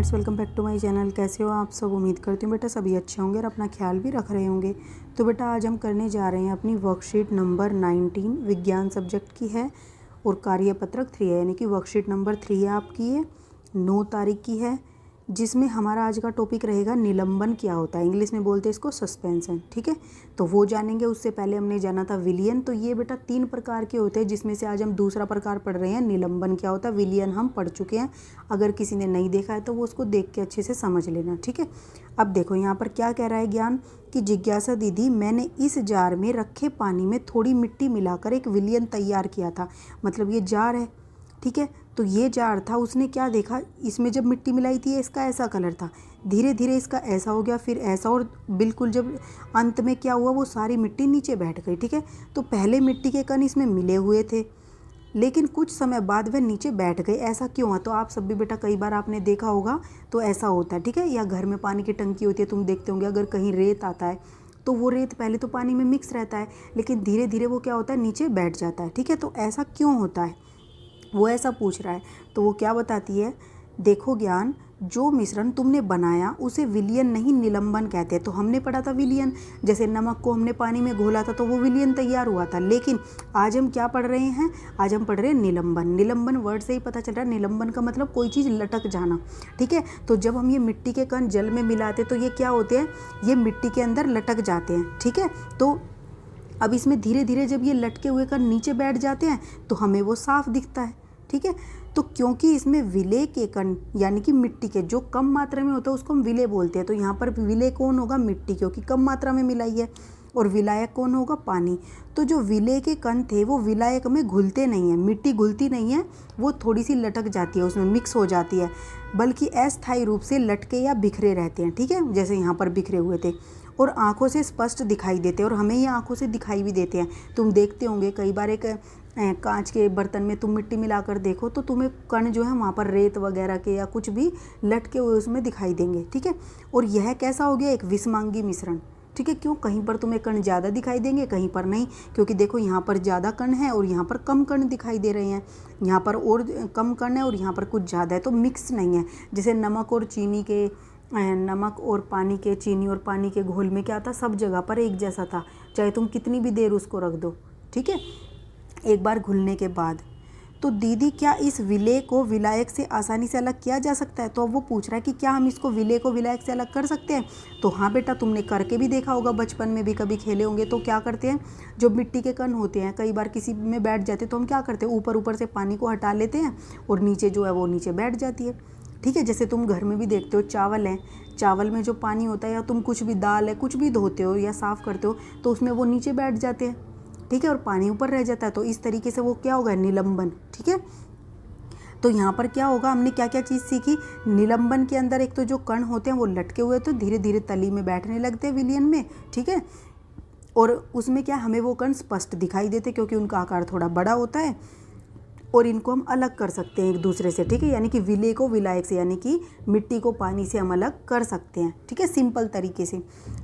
Friends, welcome back to my channel. कैसे हो आप सब? उम्मीद करती हूँ बेटा सभी अच्छे होंगे और अपना ख्याल भी रख रहे होंगे। तो बेटा आज हम करने जा रहे हैं अपनी वर्कशीट नंबर 19 विज्ञान सब्जेक्ट की है और कार्यपत्रक 3 है, यानी कि वर्कशीट नंबर 3 है आपकी, ये 9 तारीख की है, जिसमें हमारा आज का टॉपिक रहेगा निलंबन क्या होता है। इंग्लिश में बोलते हैं इसको सस्पेंशन। ठीक है, तो वो जानेंगे। उससे पहले हमने जाना था विलियन। तो ये बेटा 3 प्रकार के होते हैं, जिसमें से आज हम दूसरा प्रकार पढ़ रहे हैं, निलंबन क्या होता है। विलियन हम पढ़ चुके हैं, अगर किसी ने नहीं देखा है तो वो उसको देख के अच्छे से समझ लेना। ठीक है, अब देखो यहाँ पर क्या कह रहा है ज्ञान कि जिज्ञासा दीदी, मैंने इस जार में रखे पानी में थोड़ी मिट्टी मिलाकर एक विलियन तैयार किया था। मतलब ये जार है, ठीक है, तो ये जार था, उसने क्या देखा, इसमें जब मिट्टी मिलाई थी इसका ऐसा कलर था, धीरे धीरे इसका ऐसा हो गया, फिर ऐसा, और बिल्कुल जब अंत में क्या हुआ, वो सारी मिट्टी नीचे बैठ गई। ठीक है, तो पहले मिट्टी के कण इसमें मिले हुए थे, लेकिन कुछ समय बाद वह नीचे बैठ गए। ऐसा क्यों हुआ? तो आप सब भी बेटा कई बार आपने देखा होगा, तो ऐसा होता है। ठीक है, या घर में पानी की टंकी होती है, तुम देखते होंगे, अगर कहीं रेत आता है तो वो रेत पहले तो पानी में मिक्स रहता है, लेकिन धीरे धीरे वो क्या होता है, नीचे बैठ जाता है। ठीक है, तो ऐसा क्यों होता है, वो ऐसा पूछ रहा है। तो वो क्या बताती है, देखो ज्ञान, जो मिश्रण तुमने बनाया उसे विलियन नहीं निलंबन कहते हैं। तो हमने पढ़ा था विलियन, जैसे नमक को हमने पानी में घोला था तो वो विलियन तैयार हुआ था। लेकिन आज हम क्या पढ़ रहे हैं, आज हम पढ़ रहे हैं निलंबन। निलंबन वर्ड से ही पता चल रहा है, निलंबन का मतलब कोई चीज़ लटक जाना। ठीक है, तो जब हम ये मिट्टी के कण जल में मिलाते तो ये क्या होते हैं, ये मिट्टी के अंदर लटक जाते हैं। ठीक है, तो अब इसमें धीरे धीरे जब ये लटके हुए कण नीचे बैठ जाते हैं तो हमें वो साफ दिखता है। ठीक है, तो क्योंकि इसमें विलेय के कण यानी कि मिट्टी के जो कम मात्रा में होता है उसको हम विलेय बोलते हैं। तो यहाँ पर विलेय कौन होगा, मिट्टी, क्योंकि कम मात्रा में मिलाई है, और विलायक कौन होगा, पानी। तो जो विलेय के कण थे वो विलायक में घुलते नहीं हैं, मिट्टी घुलती नहीं है, वो थोड़ी सी लटक जाती है, उसमें मिक्स हो जाती है, बल्कि अस्थायी रूप से लटके या बिखरे रहते हैं। ठीक है, जैसे यहाँ पर बिखरे हुए थे, और आँखों से स्पष्ट दिखाई देते हैं, और हमें ये आँखों से दिखाई भी देते हैं। तुम देखते होंगे कई बार एक कांच के बर्तन में तुम मिट्टी मिलाकर देखो तो तुम्हें कण जो है वहाँ पर रेत वगैरह के या कुछ भी लटके हुए उसमें दिखाई देंगे। ठीक है, और यह कैसा हो गया, एक विषमांगी मिश्रण। ठीक है, क्यों, कहीं पर तुम्हें कण ज़्यादा दिखाई देंगे, कहीं पर नहीं, क्योंकि देखो यहाँ पर ज़्यादा कण है और यहाँ पर कम कण दिखाई दे रहे हैं, यहाँ पर और कम कण है और यहाँ पर कुछ ज़्यादा है, तो मिक्स नहीं है। जैसे नमक और चीनी के, नमक और पानी के, चीनी और पानी के घोल में क्या था, सब जगह पर एक जैसा था, चाहे तुम कितनी भी देर उसको रख दो। ठीक है, एक बार घुलने के बाद। तो दीदी, क्या इस विलेय को विलायक से आसानी से अलग किया जा सकता है? तो अब वो पूछ रहा है कि क्या हम इसको विलेय को विलायक से अलग कर सकते हैं। तो हाँ बेटा, तुमने करके भी देखा होगा, बचपन में भी कभी खेले होंगे। तो क्या करते हैं, जो मिट्टी के कण होते हैं कई बार किसी में बैठ जाते हैं, तो हम क्या करते हैं, ऊपर ऊपर से पानी को हटा लेते हैं और नीचे जो है वो नीचे बैठ जाती है। ठीक है, जैसे तुम घर में भी देखते हो, चावल है, चावल में जो पानी होता है, या तुम कुछ भी दाल है कुछ भी धोते हो या साफ़ करते हो तो उसमें वो नीचे बैठ जाते हैं। ठीक है, और पानी ऊपर रह जाता है, तो इस तरीके से वो क्या होगा, निलंबन। ठीक है, तो यहाँ पर क्या होगा, हमने क्या क्या चीज़ सीखी, निलंबन के अंदर एक तो जो कण होते हैं वो लटके हुए तो धीरे धीरे तली में बैठने लगते हैं विलियन में। ठीक है, और उसमें क्या, हमें वो कण स्पष्ट दिखाई देते क्योंकि उनका आकार थोड़ा बड़ा होता है, और इनको हम अलग कर सकते हैं एक दूसरे से। ठीक है, यानी कि विलेय को विलायक से, यानी कि मिट्टी को पानी से हम अलग कर सकते हैं। ठीक है, सिंपल तरीके से।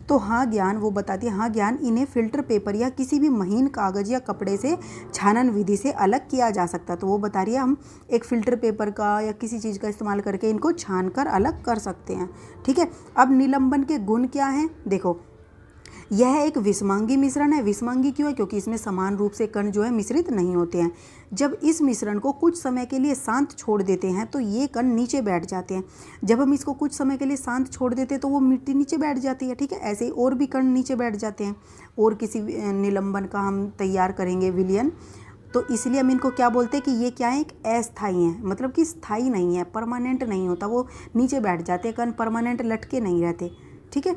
तो हाँ ज्ञान, वो बताती है, हाँ ज्ञान, इन्हें फिल्टर पेपर या किसी भी महीन कागज़ या कपड़े से छानन विधि से अलग किया जा सकता है। तो वो बता रही है, हम एक फ़िल्टर पेपर का या किसी चीज़ का इस्तेमाल करके इनको छान कर अलग कर सकते हैं। ठीक है, अब निलंबन के गुण क्या हैं, देखो, यह एक विषमांगी मिश्रण है। विषमांगी क्यों है, क्योंकि इसमें समान रूप से कण जो है मिश्रित नहीं होते हैं। जब इस मिश्रण को कुछ समय के लिए शांत छोड़ देते हैं तो ये कण नीचे बैठ जाते हैं। जब हम इसको कुछ समय के लिए शांत छोड़ देते हैं तो वो मिट्टी नीचे बैठ जाती है। ठीक है, ऐसे ही और भी कण नीचे बैठ जाते हैं। और किसी निलंबन का हम तैयार करेंगे विलियन, तो इसलिए हम इनको क्या बोलते हैं कि ये क्या है, एक अस्थायी है, मतलब कि स्थायी नहीं है, परमानेंट नहीं होता, वो नीचे बैठ जाते हैं, कण परमानेंट लटके नहीं रहते। ठीक है,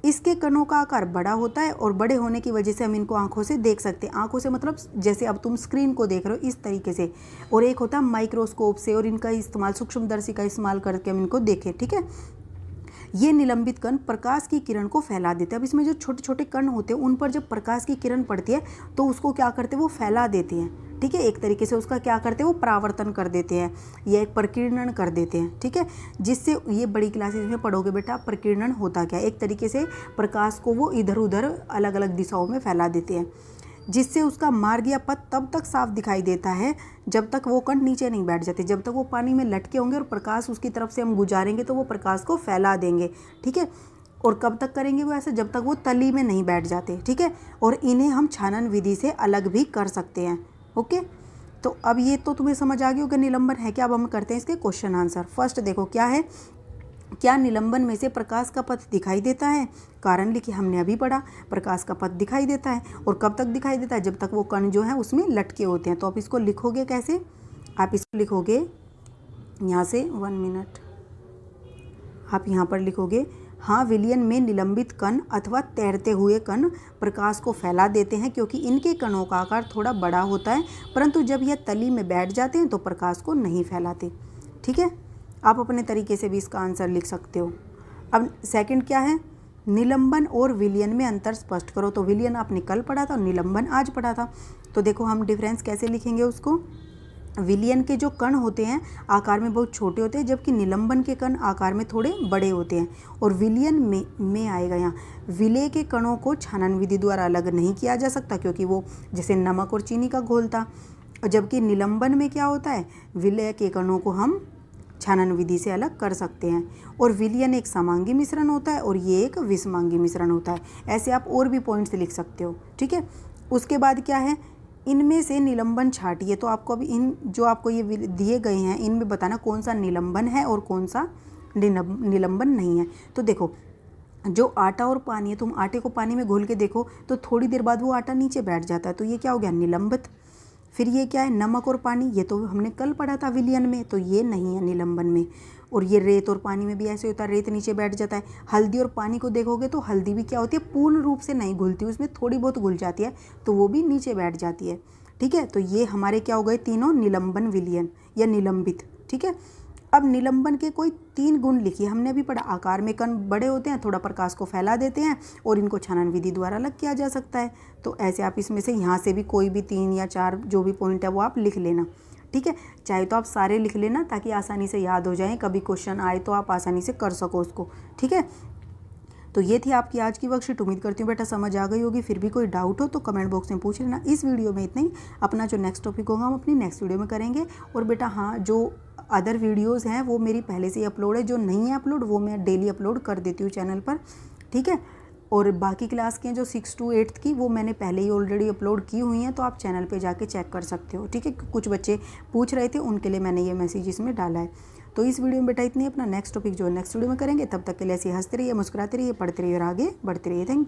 इसके कणों का आकार बड़ा होता है और बड़े होने की वजह से हम इनको आंखों से देख सकते हैं। आंखों से मतलब जैसे अब तुम स्क्रीन को देख रहे हो इस तरीके से, और एक होता है माइक्रोस्कोप से, और इनका इस्तेमाल सूक्ष्मदर्शी का इस्तेमाल करके हम इनको देखें। ठीक है, ये निलंबित कण प्रकाश की किरण को फैला देते हैं। अब इसमें जो छोटे छोटे कण होते हैं उन पर जब प्रकाश की किरण पड़ती है तो उसको क्या करते हैं, वो फैला देते हैं। ठीक है, एक तरीके से उसका क्या करते हैं, वो परावर्तन कर देते हैं या एक प्रकीर्णन कर देते हैं। ठीक है, जिससे ये बड़ी क्लासेज में पढ़ोगे बेटा, प्रकीर्णन होता क्या है, एक तरीके से प्रकाश को वो इधर उधर अलग अलग दिशाओं में फैला देते हैं। जिससे उसका मार्ग या पथ तब तक साफ दिखाई देता है जब तक वो कण नीचे नहीं बैठ जाते। जब तक वो पानी में लटके होंगे और प्रकाश उसकी तरफ से हम गुजारेंगे तो वो प्रकाश को फैला देंगे, ठीक है। और कब तक करेंगे वो ऐसे, जब तक वो तली में नहीं बैठ जाते, ठीक है। और इन्हें हम छानन विधि से अलग भी कर सकते हैं, ओके। तो अब ये तो तुम्हें समझ आ गई होगा निलंबन है क्या। अब हम करते हैं इसके क्वेश्चन आंसर। फर्स्ट देखो क्या है, क्या निलंबन में से प्रकाश का पथ दिखाई देता है। कारण लिखिए, हमने अभी पढ़ा प्रकाश का पथ दिखाई देता है। और कब तक दिखाई देता है, जब तक वो कण जो है उसमें लटके होते हैं। तो आप इसको लिखोगे कैसे, आप इसको लिखोगे यहाँ से 1 मिनट, आप यहाँ पर लिखोगे हाँ विलयन में निलंबित कण अथवा तैरते हुए कण प्रकाश को फैला देते हैं क्योंकि इनके कणों का आकार थोड़ा बड़ा होता है, परंतु जब यह तली में बैठ जाते हैं तो प्रकाश को नहीं फैलाते, ठीक है। आप अपने तरीके से भी इसका आंसर लिख सकते हो। अब सेकंड क्या है, निलंबन और विलयन में अंतर स्पष्ट करो। तो विलयन आपने कल पढ़ा था और निलंबन आज पढ़ा था। तो देखो हम डिफरेंस कैसे लिखेंगे उसको। विलयन के जो कण होते हैं आकार में बहुत छोटे होते हैं, जबकि निलंबन के कण आकार में थोड़े बड़े होते हैं। और विलयन में आएगा यहाँ, विलय के कणों को छानन विधि द्वारा अलग नहीं किया जा सकता क्योंकि वो जैसे नमक और चीनी का घोल था। जबकि निलंबन में क्या होता है, विलय के कणों को हम छानन विधि से अलग कर सकते हैं। और विलयन एक समांगी मिश्रण होता है और ये एक विषमांगी मिश्रण होता है। ऐसे आप और भी पॉइंट्स लिख सकते हो, ठीक है। उसके बाद क्या है, इनमें से निलंबन छाटिए। तो आपको अभी इन जो आपको ये दिए गए हैं इनमें बताना कौन सा निलंबन है और कौन सा निलंबन नहीं है। तो देखो जो आटा और पानी है, तुम आटे को पानी में घोल के देखो तो थोड़ी देर बाद वो आटा नीचे बैठ जाता है, तो ये क्या हो गया, निलंबित। फिर ये क्या है, नमक और पानी, ये तो हमने कल पढ़ा था विलयन में, तो ये नहीं है निलंबन में। और ये रेत और पानी में भी ऐसे होता है, रेत नीचे बैठ जाता है। हल्दी और पानी को देखोगे तो हल्दी भी क्या होती है, पूर्ण रूप से नहीं घुलती, उसमें थोड़ी बहुत घुल जाती है, तो वो भी नीचे बैठ जाती है, ठीक है। तो ये हमारे क्या हो गए, तीनों निलंबन विलयन या निलंबित, ठीक है। अब निलंबन के कोई 3 गुण लिखिए। हमने भी पढ़ा आकार में कण बड़े होते हैं, थोड़ा प्रकाश को फैला देते हैं और इनको छानन विधि द्वारा अलग किया जा सकता है। तो ऐसे आप इसमें से यहाँ से भी कोई भी 3 या 4 जो भी पॉइंट है वो आप लिख लेना, ठीक है। चाहे तो आप सारे लिख लेना ताकि आसानी से याद हो जाए, कभी क्वेश्चन आए तो आप आसानी से कर सको उसको, ठीक है। तो ये थी आपकी आज की वर्कशीट। उम्मीद करती हूँ बेटा समझ आ गई होगी। फिर भी कोई डाउट हो तो कमेंट बॉक्स में पूछ लेना। इस वीडियो में इतना ही। अपना जो नेक्स्ट टॉपिक होगा हम अपनी नेक्स्ट वीडियो में करेंगे। और बेटा हाँ, जो अदर वीडियोज़ हैं वो मेरी पहले से ही अपलोड है, जो नहीं है अपलोड वो मैं डेली अपलोड कर देती हूँ चैनल पर, ठीक है। और बाकी क्लास के जो 6 to 8 की वो मैंने पहले ही ऑलरेडी अपलोड की हुई हैं, तो आप चैनल पे जाके चेक कर सकते हो, ठीक है। कुछ बच्चे पूछ रहे थे, उनके लिए मैंने ये मैसेज इसमें डाला है। तो इस वीडियो में बेटा इतनी। अपना नेक्स्ट टॉपिक जो नेक्स्ट वीडियो में करेंगे, तब तक के लिए ऐसे हंसते रहिए, मुस्कुराते रहिए, पढ़ते रहिए और आगे बढ़ते रहिए। Thank you.